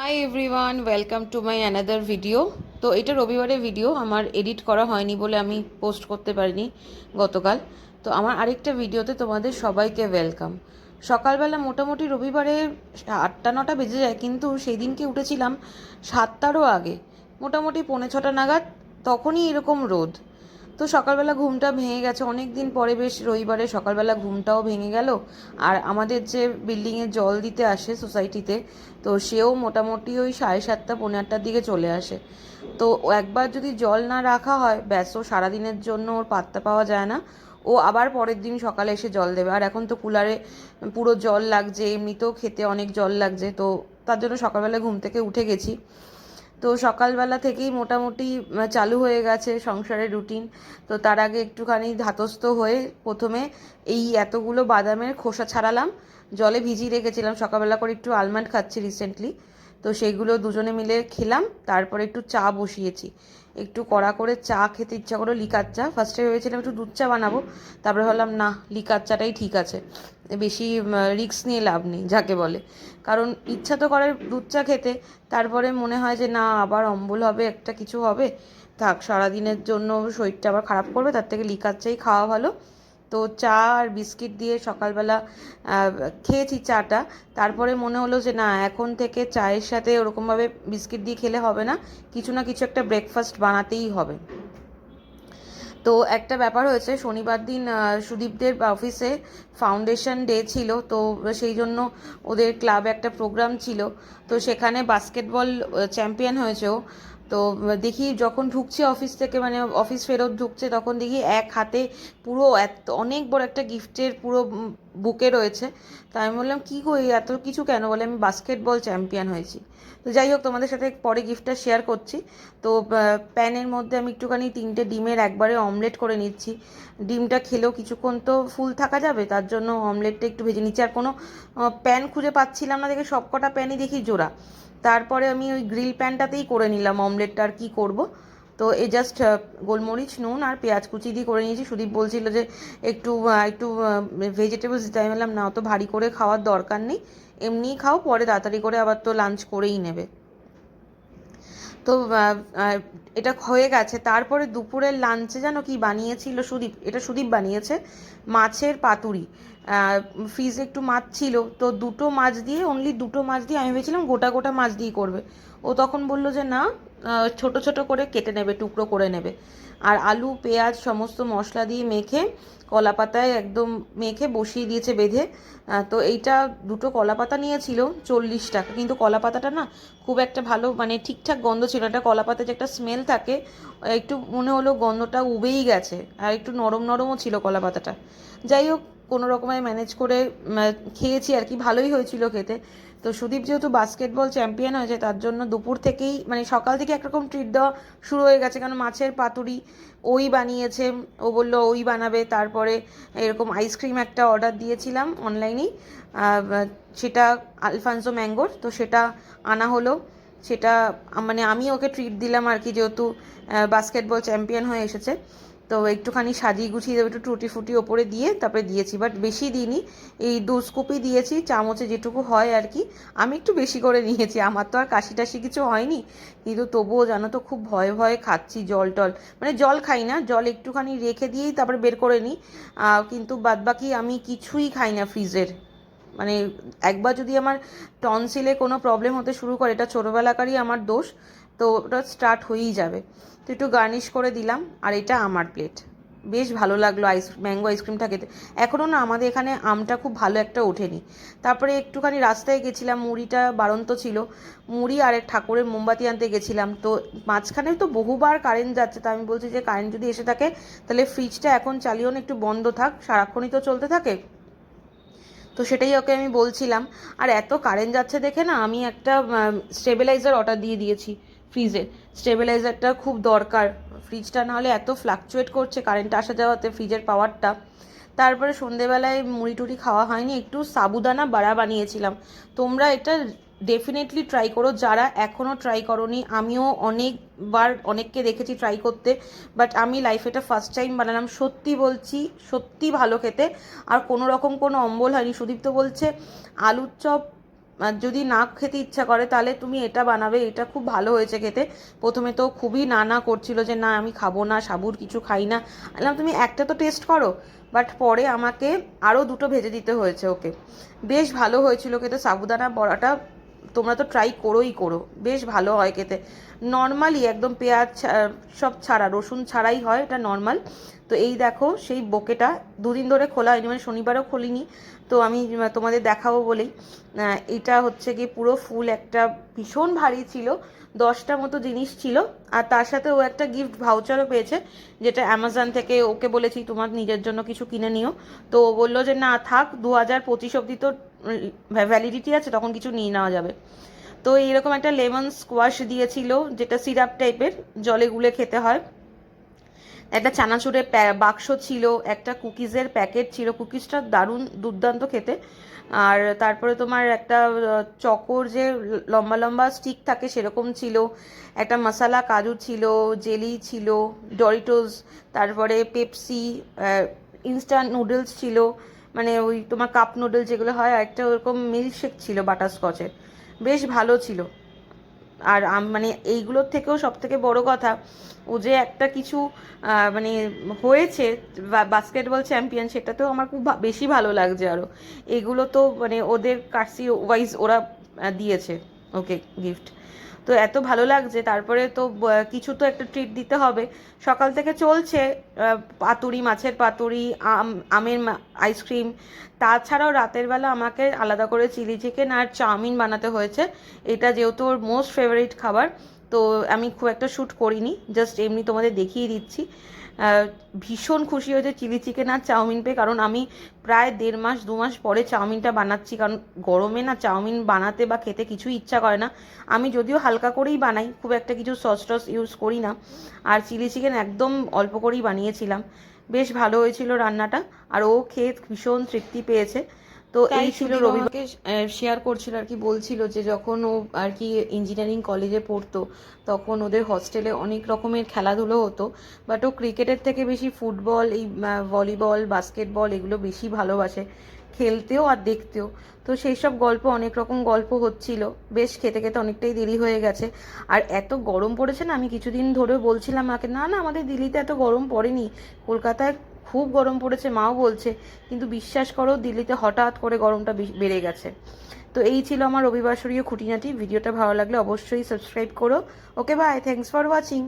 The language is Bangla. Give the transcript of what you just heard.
Hi everyone, welcome to my another video. তো এটা রবিবারের ভিডিও, আমার এডিট করা হয়নি বলে আমি পোস্ট করতে পারিনি গতকাল। তো আমার আরেকটা ভিডিওতে তোমাদের সবাইকে ওয়েলকাম। সকালবেলা মোটামুটি রবিবারে 8টা 9টা বেজে যায়, কিন্তু সেই দিনকে উঠেছিলাম 7টারও আগে, মোটামুটি 5:45 নাগাদ। তখনই এরকম রোদ। তো সকালবেলা ঘুমটা ভেঙে গেছে অনেক দিন পরে, বেশ রবিবারে সকালবেলা ঘুমটাও ভেঙে গেল। আর আমাদের যে বিল্ডিংয়ে জল দিতে আসে সোসাইটিতে, তো সেও মোটামুটি ওই 7:30 পৌনে 8টার দিকে চলে আসে। তো একবার যদি জল না রাখা হয় ব্যাস, ও সারাদিনের জন্য ওর পাত্তা পাওয়া যায় না। ও আবার পরের দিন সকালে এসে জল দেবে। আর এখন তো কুলারে পুরো জল লাগছে, এমনিতেও খেতে অনেক জল লাগছে, তো তার জন্য সকালবেলা ঘুম থেকে উঠে গেছি। তো সকালবেলা থেকেই মোটামুটি চালু হয়ে গেছে সংসারের রুটিন। তো তার আগে একটুখানি ধাতস্থ হয়ে প্রথমে এই এতগুলো বাদামের খোসা ছাড়ালাম, জলে ভিজিয়ে রেখেছিলাম। সকালবেলা করে একটু আলমন্ড খাচ্ছি রিসেন্টলি, তো সেইগুলো দুজনে মিলে খেলাম। তারপরে একটু চা বসিয়েছি, একটু কড়া করে চা খেতে ইচ্ছা করলো, লিকার চা। ফার্স্টে ভেবেছিলাম একটু দুধ চা বানাবো, তারপরে ভাবলাম না, লিকার চাটাই ঠিক আছে, বেশি রিস্ক নিয়ে লাভ নেই যাকে বলে। কারণ ইচ্ছা তো করে দুধ চা খেতে, তারপরে মনে হয় যে না, আবার অম্বল হবে, একটা কিছু হবে, থাক, সারাদিনের জন্য শরীরটা আবার খারাপ করবে, তার থেকে লিকার চাই খাওয়া ভালো। তো চা আর বিস্কিট দিয়ে সকালবেলা খেয়েছি চাটা। তারপরে মনে হলো যে না, এখন থেকে চায়ের সাথে ওরকমভাবে বিস্কিট দিয়ে খেলে হবে না, কিছু না কিছু একটা ব্রেকফাস্ট বানাতেই হবে। তো একটা ব্যাপার হয়েছে, শনিবার দিন সুদীপদের অফিসে ফাউন্ডেশন ডে ছিল, তো সেই জন্য ওদের ক্লাবে একটা প্রোগ্রাম ছিল। তো সেখানে বাস্কেটবল চ্যাম্পিয়ন হয়েছে ও। তো দেখি যখন ঢুকছে অফিস থেকে, মানে অফিস ফেরত ঢুকছে, তখন দেখি এক হাতে পুরো অনেক বড় একটা গিফটের পুরো বুকে রয়েছে। তো আমি বললাম, কী গো, এত কিছু কেন? বলে আমি বাস্কেটবল চ্যাম্পিয়ন হয়েছি। তো যাই হোক, তোমাদের সাথে পরে গিফটটা শেয়ার করছি। তো প্যানের মধ্যে আমি একটুখানি 3টে ডিমের একবারে অমলেট করে নিচ্ছি। ডিমটা খেলেও কিছুক্ষণ তো ফুল থাকা যাবে, তার জন্য অমলেটটা একটু ভেজে নিচ্ছি। আর কোনো প্যান খুঁজে পাচ্ছিলাম না দেখে সব কটা প্যানই দেখি জোড়া। তারপরে আমি ওই গ্রিল প্যানটাতেই করে নিলাম অমলেটটা, আর কী করব। তো এই জাস্ট গোলমরিচ, নুন আর পেঁয়াজ কুচি দিয়ে করে নিয়েছি। সুদীপ বলছিল যে একটু একটু ভেজিটেবলস দিতে। আমি বললাম না, অত ভারী করে খাওয়ার দরকার নেই, এমনিই খাও, পরে তাড়াতাড়ি করে আবার তো লাঞ্চ করেই নেবে। তো এটা হয়ে গেছে। তারপরে দুপুরের লাঞ্চে যেন কি বানিয়েছিল সুদীপ, এটা সুদীপ বানিয়েছে, মাছের পাতুরি। ফ্রিজে একটু মাছ ছিল, তো দুটো মাছ দিয়ে, অনলি দুটো মাছ দিয়ে, আমি ভেবেছিলাম গোটা গোটা মাছ দিয়ে করবে। ও তখন বলল যে না, ছোট ছোট করে কেটে নেবে, টুকরো করে নেবে। আর আলু পেঁয়াজ সমস্ত মশলা দিয়ে মেখে কলা পাতায় একদম মেখে বসিয়ে দিয়েছে বেঁধে। তো এইটা দুটো কলা পাতা নিয়েছিল 40 টাকা, কিন্তু কলা পাতাটা না খুব একটা ভালো, মানে ঠিকঠাক গন্ধ ছিল। একটা কলা পাতায় যে একটা স্মেল থাকে, একটু মনে হলো গন্ধটা উবেই গেছে। আর একটু নরম নরমও ছিল কলা পাতাটা। যাই হোক, কোনো রকমে ম্যানেজ করে খেয়েছি আর কি, ভালোই হয়েছিল খেতে। তো সুদীপ যেহেতু বাস্কেটবল চ্যাম্পিয়ন হয়েছে, তার জন্য দুপুর থেকেই, মানে সকাল থেকে একরকম ট্রিট দেওয়া শুরু হয়ে গেছে। কারণ মাছের পাতুরি ওই বানিয়েছে, ও বললো ওই বানাবে। তারপরে এরকম আইসক্রিম একটা অর্ডার দিয়েছিলাম অনলাইনেই, সেটা আলফানসো ম্যাঙ্গোর, তো সেটা আনা হলো। সেটা মানে আমি ওকে ট্রিট দিলাম আর কি, যেহেতু বাস্কেটবল চ্যাম্পিয়ন হয়ে এসেছে। তো একটুখানি সাজিয়ে গুছিয়ে দেবো, একটু টুটি ফুটি ওপরে দিয়ে তারপরে দিয়েছি, বাট বেশি দিইনি, এই 2 স্কুপই দিয়েছি, চামচে যেটুকু হয় আর কি। আমি একটু বেশি করে নিয়েছি, আমার তো আর কাশি টাশি কিছু হয়নি, কিন্তু তবুও জানো তো খুব ভয়ে ভয়ে খাচ্ছি। জল টল, মানে জল খাই না, জল একটুখানি রেখে দিয়েই তারপরে বের করে নিই। কিন্তু বাদবাকি আমি কিছুই খাই না ফ্রিজের। মানে একবার যদি আমার টনসিলে কোনো প্রবলেম হতে শুরু করে, এটা ছোটোবেলাকারই আমার দোষ, তো ওটা স্টার্ট হয়েই যাবে। তো একটু গার্নিশ করে দিলাম, আর এটা আমার প্লেট। বেশ ভালো লাগলো ম্যাঙ্গো আইসক্রিমটা খেতে। এখনও না আমাদের এখানে আমটা খুব ভালো একটা ওঠেনি। তারপরে একটুখানি রাস্তায় গেছিলাম, মুড়িটা বাড়ন্ত ছিল, মুড়ি আর এক ঠাকুরের মোমবাতি আনতে গেছিলাম। তো মাঝখানে তো বহুবার কারেন্ট যাচ্ছে, তো আমি বলছি যে কারেন্ট যদি এসে থাকে তাহলে ফ্রিজটা এখন চালিও না, একটু বন্ধ থাক, সারাক্ষণই তো চলতে থাকে। তো সেটাই ওকে আমি বলছিলাম। আর এত কারেন্ট যাচ্ছে দেখে না, আমি একটা স্টেবিলাইজার অর্ডার দিয়ে দিয়েছি ফ্রিজে। স্টেবিলাইজারটা খুব দরকার, ফ্রিজটা নাহলে এত ফ্লাকচুয়েট করছে কারেন্ট আসা যাওয়াতে ফ্রিজের পাওয়ারটা। তারপরে সন্ধেবেলায় মুড়ি টুড়ি খাওয়া হয়নি, একটু সাবুদানা বাড়া বানিয়েছিলাম। তোমরা এটা ডেফিনেটলি ট্রাই করো, যারা এখনও ট্রাই করোনি। আমিও অনেকবার অনেককে দেখেছি ট্রাই করতে, বাট আমি লাইফে এটা ফার্স্ট টাইম বানালাম। সত্যি বলছি, সত্যি ভালো খেতে, আর কোনো রকম কোনো অম্বল হয়নি। সুদীপ তো বলছে আলুর চপ যদি না খেতে ইচ্ছা করে তাহলে তুমি এটা বানাবে, এটা খুব ভালো হয়েছে খেতে। প্রথমে তো খুবই না করছিল যে না আমি খাবো না, সাবুর কিছু খাই না। বললাম তুমি একটা তো টেস্ট করো। বাট পরে আমাকে আরও দুটো ভেজে দিতে হয়েছে ওকে। বেশ ভালো হয়েছিল খেতে সাবুদানা বড়াটা। তোমরা তো ট্রাই করো, বেশ ভালো হয় খেতে। নর্মালি একদম পেঁয়াজ সব ছাড়া, রসুন ছাড়াই হয় এটা নর্মাল। তো এই দেখো সেই বোকেটা 2 দিন ধরে খোলা হয়নি, মানে শনিবারও খুলিনি। তো আমি তোমাদের দেখাবো বলেই এটা হচ্ছে কি পুরো ফুল একটা, ভীষণ ভারী ছিল। 10টা মতো জিনিস ছিল। আর তার সাথে ও একটা গিফট ভাউচারও পেয়েছে, যেটা অ্যামাজন থেকে। ওকে বলেছি তোমার নিজের জন্য কিছু কিনে নিও। তো ও বললো যে না থাক, 2025 অবধি তো ভ্যালিডিটি আছে, তখন কিছু নিয়ে নেওয়া যাবে। তো এইরকম একটা লেমন স্কোয়াশ দিয়েছিল, যেটা সিরাপ টাইপের, জলে গুলে খেতে হয়। একটা চানাচুরের বাক্স ছিল, একটা কুকিজের প্যাকেট ছিল, কুকিজটা দারুণ দুর্দান্ত খেতে। আর তারপরে তোমার একটা চকোর যে লম্বা লম্বা স্টিক থাকে সেরকম ছিল, একটা মশলা কাজু ছিল, জেলি ছিল, ডরিটোস, তারপরে পেপসি, ইনস্ট্যান্ট নুডলস ছিল, মানে ওই তোমার কাপ নুডলস যেগুলো হয়, আর একটা ওরকম মিল্কশেক ছিল বাটারস্কচের, বেশ ভালো ছিল। আর মানে এইগুলোর থেকেও সব থেকে বড় কথা, ও যে একটা কিছু মানে হয়েছে বাস্কেটবল চ্যাম্পিয়ন, সেটাতেও আমার খুব বেশি ভালো লাগছে আরও। এগুলো তো মানে ওদের কার্সি ওয়াইজ ওরা দিয়েছে ওকে গিফট। তো এত ভালো লাগছে। তারপরে তো কিছু তো একটা ট্রিট দিতে হবে। সকাল থেকে চলছে পাতুরি, মাছের পাতুরি, আমের আইসক্রিম। তাছাড়াও রাতের বেলা আমাকে আলাদা করে চিলি চিকেন আর চাউমিন বানাতে হয়েছে। এটা যেহেতু ওর মোস্ট ফেভারিট খাবার, তো আমি খুব একটা শ্যুট করিনি, জাস্ট এমনি তোমাদের দেখিয়ে দিচ্ছি। ভীষণ খুশি হয়েছে চিলি চিকেন আর চাউমিন পেয়ে, কারণ আমি প্রায় 1.5 মাস 2 মাস পরে চাউমিনটা বানাচ্ছি, কারণ গরমে না চাউমিন বানাতে বা খেতে কিছুই ইচ্ছা করে না। আমি যদিও হালকা করেই বানাই, খুব একটা কিছু সস টস ইউজ করি না। আর চিলি চিকেন একদম অল্প করেই বানিয়েছিলাম। বেশ ভালো হয়েছিল রান্নাটা। আর ও খেয়ে ভীষণ তৃপ্তি পেয়েছে। তো এই ছিল রবিবারকে শেয়ার করছিল আর কি, বলছিল যে যখন ও আর কি ইঞ্জিনিয়ারিং কলেজে পড়তো, তখন ওদের হস্টেলে অনেক রকমের খেলাধুলো হতো। বাট ও ক্রিকেটের থেকে বেশি ফুটবল, এই ভলিবল, বাস্কেটবল এগুলো বেশি ভালোবাসে খেলতেও আর দেখতেও। তো সেই সব গল্প, অনেক রকম গল্প হচ্ছিল। বেশ খেতে খেতে অনেকটাই দেরি হয়ে গেছে। আর এত গরম পড়েছে না, আমি কিছুদিন ধরে বলছিলাম মাকে, না না আমাদের দিল্লিতে এত গরম পড়েনি, কলকাতায় খুব গরম পড়েছে, মাও বলছে। কিন্তু বিশ্বাস করো দিল্লিতে হঠাৎ করে গরমটা বেড়ে গেছে। তো এই ছিল আমার রবিবাসরীয় খুঁটিনাটি। ভিডিওটা ভালো লাগলে অবশ্যই সাবস্ক্রাইব করো। Okay bye, thanks for watching.